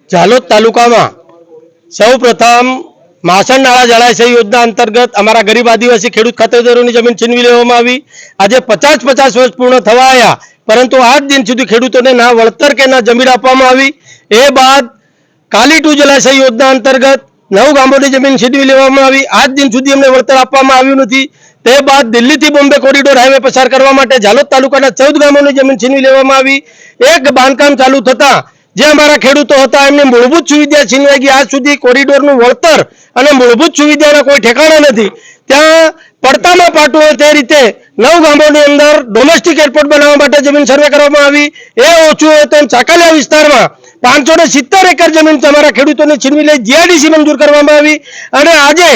झालोद तालुकाમાં સૌ પ્રથમ માસણ નાળા જળાશય યોજના અંતર્ગત અમારા ગરીબ આદિવાસી ખેડૂત ખાતેદારોની જમીન છીનવી લેવામાં આવી। આજે 50 વર્ષ પૂર્ણ થવા આવ્યા, પરંતુ આજ દિન સુધી ખેડૂતોને ના વળતર કે ના જમીન આપવામાં આવી। એ બાદ કાલી ટુ જળાશય યોજના અંતર્ગત 9 ગામોની જમીન છીનવી લેવામાં આવી। આજ દિન સુધી અમને વળતર આપવામાં આવ્યું નથી। તે બાદ દિલ્હીથી બોમ્બે કોરિડોર હાઈવે પસાર કરવા માટે ઝાલોદ તાલુકાના 14 ગામોની જમીન છીનવી લેવામાં આવી। એક બાંધકામ ચાલુ થતા જે અમારા ખેડૂતો હતા એમની મૂળભૂત સુવિધા છીનવાઈ ગઈ। આજ સુધી કોરિડોરનું વળતર અને મૂળભૂત સુવિધાના કોઈ ઠેકાણા નથી। ત્યાં પડતામાં પાટું હોય તે રીતે 9 ગામોની અંદર ડોમેસ્ટિક એરપોર્ટ બનાવવા માટે જમીન સર્વે કરવામાં આવી। એ ઓછું હોય તો ચાકલિયા વિસ્તારમાં 570 એકર જમીન અમારા ખેડૂતોને છીનવી લઈ જીઆઈડીસી મંજૂર કરવામાં આવી। અને આજે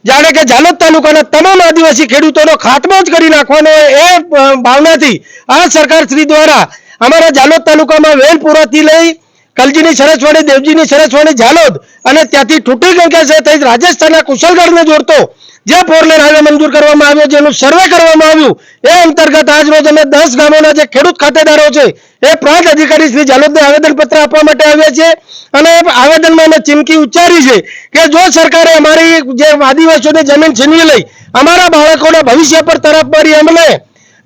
જાણે કે ઝાલોદ તાલુકાના તમામ આદિવાસી ખેડૂતોનો ખાત્મો જ કરી નાખવાનો એ ભાવનાથી આ સરકાર શ્રી દ્વારા અમારા ઝાલોદ તાલુકામાં વેલપુરાથી લઈ કલજીની સરસવાડી, દેવજીની સરસવાડી, ઝાલોદ અને ત્યાંથી ટૂટી ગંગાસે થઈ રાજસ્થાનના કુશલગઢને જોડતો જે 4 લેન હાઈવે મંજૂર કરવામાં આવ્યો, જેનું સર્વે કરવામાં આવ્યું, એ અંતર્ગત આજ રોજ અમે 10 ગામોના જે ખેડૂત ખાતેદારો છે એ પ્રાંત અધિકારી શ્રી ઝાલોદને આવેદનપત્ર આપવા માટે આવ્યા છે। અને આવેદનમાં અમે ચીમકી ઉચ્ચારી છે કે જો સરકારે અમારી જે આદિવાસીઓની જમીન છીનવી લઈ અમારા બાળકોના ભવિષ્ય પર તરફ મારી અમને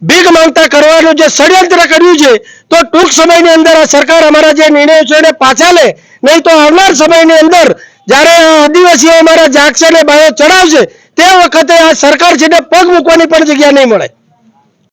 ભીખ માંગતા કરવાનું જે ષડયંત્ર કર્યું છે, તો ટૂંક સમયની અંદર આ સરકાર અમારા જે નિર્ણયો છે એને પાછા લે, નહીં તો આવનાર સમયની અંદર જ્યારે આદિવાસીઓ અમારા જાગશે ને બાયો ચડાવશે તે વખતે આ સરકાર છે પગ મૂકવાની પણ જગ્યા નહીં મળે।